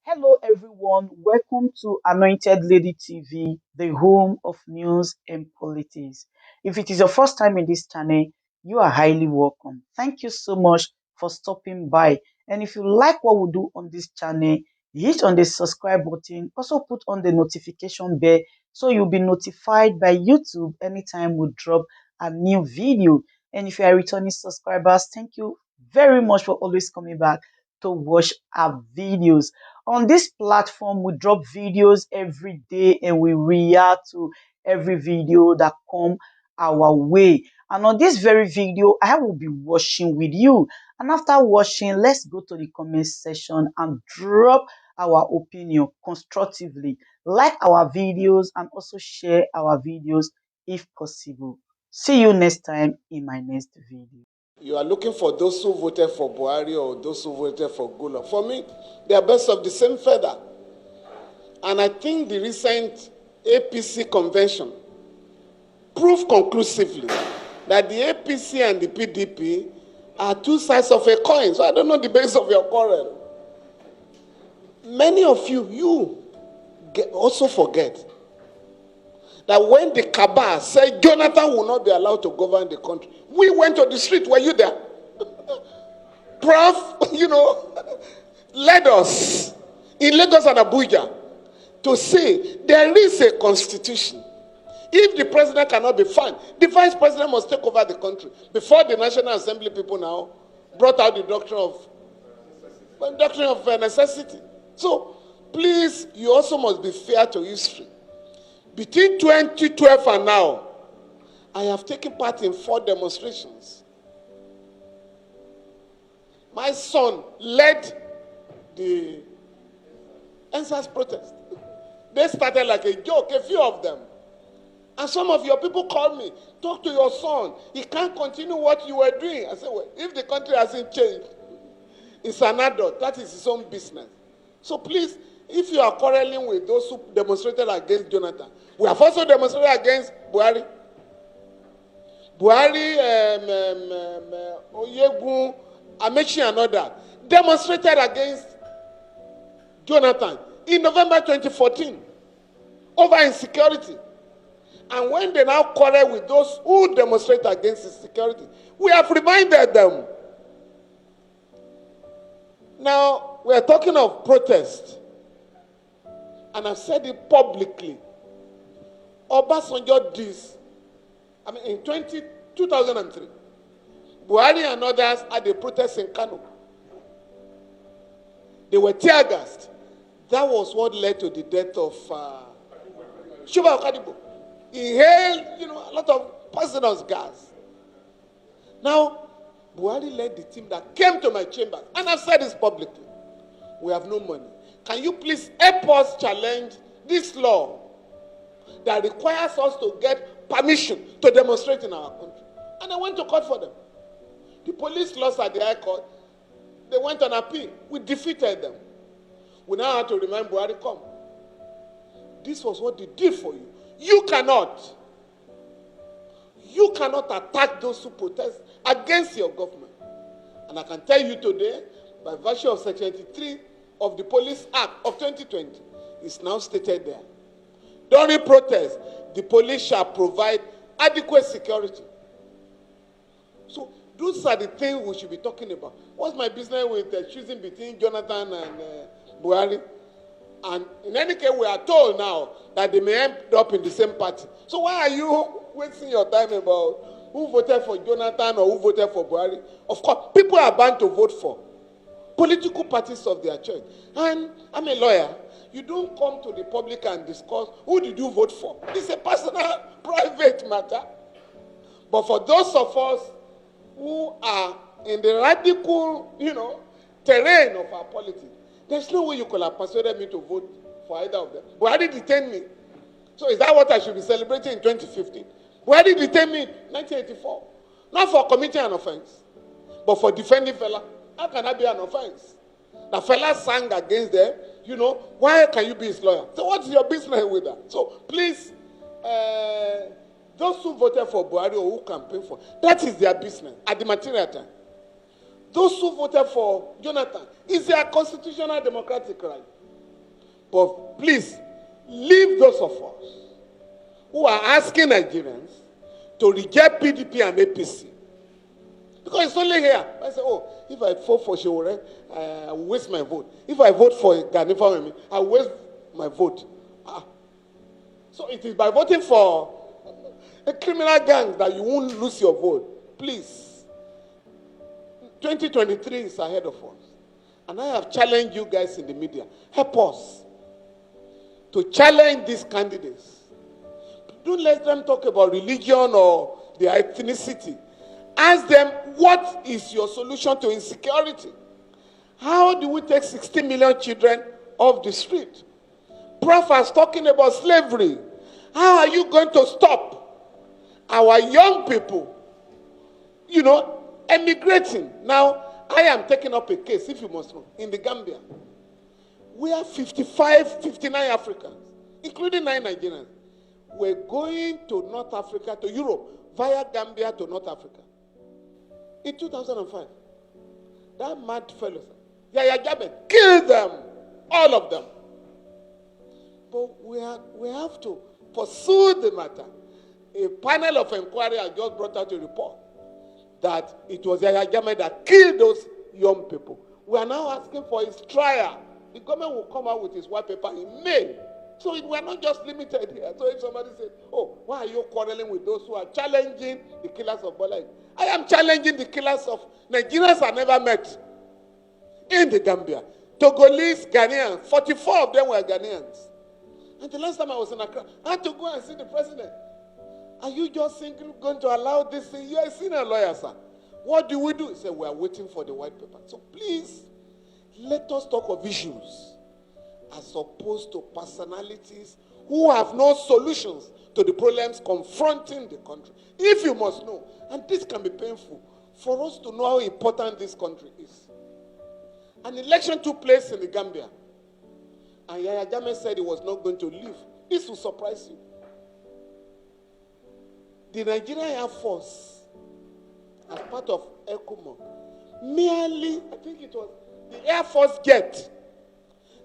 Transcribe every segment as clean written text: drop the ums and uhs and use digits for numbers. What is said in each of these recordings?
Hello, everyone. Welcome to Anointed Lady TV, the home of news and politics. If it is your first time in this channel, you are highly welcome. Thank you so much for stopping by. And if you like what we do on this channel, hit on the subscribe button. Also put on the notification bell so you'll be notified by YouTube anytime we drop a new video. And if you are returning subscribers, thank you very much for always coming back to watch our videos. On this platform, we drop videos every day and we react to every video that come our way. And on this very video, I will be watching with you. And after watching, let's go to the comment section and drop our opinion constructively. Like our videos and also share our videos if possible. See you next time in my next video. You are looking for those who voted for Buhari or those who voted for Gula. For me, they are birds of the same feather. And I think the recent APC convention proved conclusively that the APC and the PDP are two sides of a coin. So I don't know the base of your quarrel. Many of you also forget that when the cabal said Jonathan will not be allowed to govern the country, we went to the street. Were you there? Prof, led us in Lagos and Abuja to say there is a constitution. If the president cannot be found, the vice president must take over the country. Before the National Assembly people now brought out the doctrine of necessity. So please, you also must be fair to history. Between 2012 and now, I have taken part in 4 demonstrations. My son led the NSAS protest. They started like a joke, a few of them. And some of your people called me, talk to your son. He can't continue what you were doing. I said, well, if the country hasn't changed, it's an adult. That is his own business. So please, if you are quarreling with those who demonstrated against Jonathan, we have also demonstrated against Buhari. Buhari, Oyegun, Amechi and others demonstrated against Jonathan in November 2014 over insecurity. And when they now quarrel with those who demonstrate against insecurity, we have reminded them. Now, we are talking of protest. And I've said it publicly. Obasanjo did this. In 2003, Buhari and others had a protest in Kano. They were tear gassed. That was what led to the death of Shuba Okadibo. He inhaled, a lot of poisonous gas. Now, Buhari led the team that came to my chamber, and I've said this publicly. We have no money. Can you please help us challenge this law that requires us to get permission to demonstrate in our country? And I went to court for them. The police lost at the High Court. They went on appeal. We defeated them. We now have to remind Buhari, come. This was what they did for you. You cannot attack those who protest against your government. And I can tell you today, by virtue of Section 23 of the Police Act of 2020, it's now stated there. During protest, the police shall provide adequate security. So those are the things we should be talking about. What's my business with choosing between Jonathan and Buhari? And in any case, we are told now that they may end up in the same party. So why are you wasting your time about who voted for Jonathan or who voted for Buhari? Of course, people are bound to vote for political parties of their choice. And I'm a lawyer. You don't come to the public and discuss who did you vote for. It's a personal, private matter. But for those of us who are in the radical, terrain of our politics, there's no way you could have persuaded me to vote for either of them. Buhari detained me. So is that what I should be celebrating in 2015? Buhari detained me in 1984. Not for committing an offense, but for defending Fela. How can that be an offense? The Fela sang against them. Why can you be his lawyer? So what's your business with that? So please, those who voted for Buhari or who campaigned for, that is their business at the material time. Those who voted for Jonathan, is their constitutional democratic right. But please, leave those of us who are asking Nigerians to reject PDP and APC. Because it's only here. I say, oh, if I vote for Shewore, I will waste my vote. If I vote for Ganifa, I will waste my vote. So it is by voting for a criminal gang that you won't lose your vote. Please. 2023 is ahead of us. And I have challenged you guys in the media. Help us to challenge these candidates. Don't let them talk about religion or their ethnicity. Ask them, what is your solution to insecurity? How do we take 60 million children off the street? Prof is talking about slavery. How are you going to stop our young people, emigrating? Now, I am taking up a case, if you must know, in the Gambia. We have 59 Africans, including 9 Nigerians. We're going to North Africa, to Europe, via Gambia to North Africa. In 2005, that mad fellow, Yaya Jammeh, killed them, all of them. But we have to pursue the matter. A panel of inquiry has just brought out a report that it was Yaya Jammeh that killed those young people. We are now asking for his trial. The government will come out with his white paper in May. So we are not just limited here. So if somebody says, oh, why are you quarreling with those who are challenging the killers of Bola? I am challenging the killers of Nigerians I never met in the Gambia. Togolese, Ghanaians, 44 of them were Ghanaians. And the last time I was in Accra, I had to go and see the president. Are you just going to allow this thing? You are a senior lawyer, sir. What do we do? He said, we are waiting for the white paper. So please, let us talk of issues as opposed to personalities who have no solutions to the problems confronting the country. If you must know, and this can be painful, for us to know how important this country is. An election took place in the Gambia, and Yaya Jammeh said he was not going to leave. This will surprise you. The Nigerian Air Force, as part of ECOMOG, merely, I think it was the Air Force jet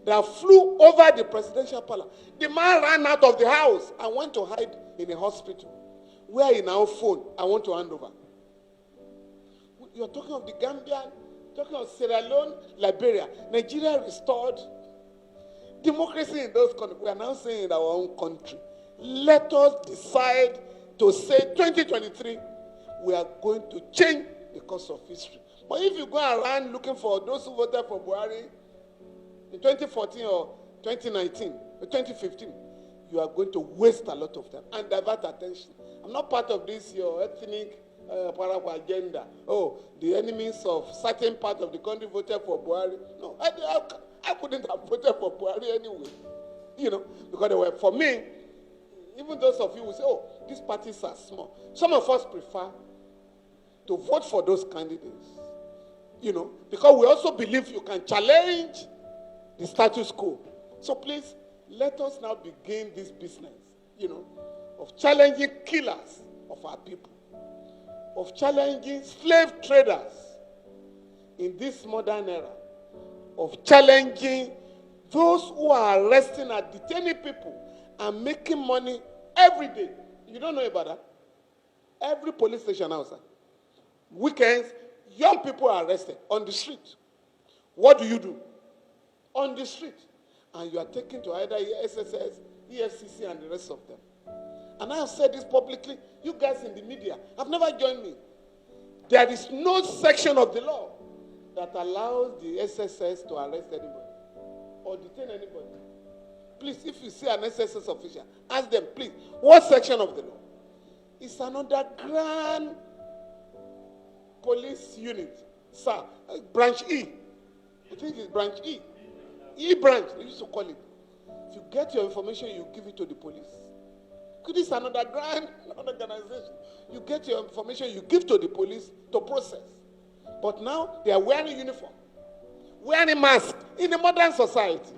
that flew over the presidential palace. The man ran out of the house and went to hide in a hospital, where he now phoned, I want to hand over. You're talking of the Gambia, talking of Sierra Leone, Liberia. Nigeria restored democracy in those countries. We are now saying in our own country, let us decide to say 2023, we are going to change the course of history. But if you go around looking for those who voted for Buhari in 2014 or 2019 or 2015, you are going to waste a lot of time and divert attention. I'm not part of this, your ethnic agenda. Oh, the enemies of certain part of the country voted for Buhari. No, I couldn't have voted for Buhari anyway. Because they were, for me, even those of you who say, oh, these parties are small. Some of us prefer to vote for those candidates. Because we also believe you can challenge the status quo. So please, let us now begin this business, of challenging killers of our people, of challenging slave traders in this modern era, of challenging those who are arresting and detaining people and making money every day. You don't know about that? Every police station outside. Weekends, young people are arrested on the street. What do you do? On the street. And you are taken to either SSS, EFCC, and the rest of them. And I have said this publicly. You guys in the media have never joined me. There is no section of the law that allows the SSS to arrest anybody or detain anybody. Please, if you see an SSS official, ask them, please, what section of the law? It's an underground police unit, sir, branch E. I think it's branch E. E branch, they used to call it. If you get your information, you give it to the police. This is an underground organization. You get your information, you give to the police to process. But now they are wearing uniform, wearing mask in a modern society.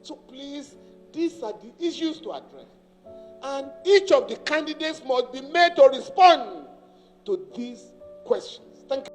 So please, these are the issues to address. And each of the candidates must be made to respond to these questions. Thank you.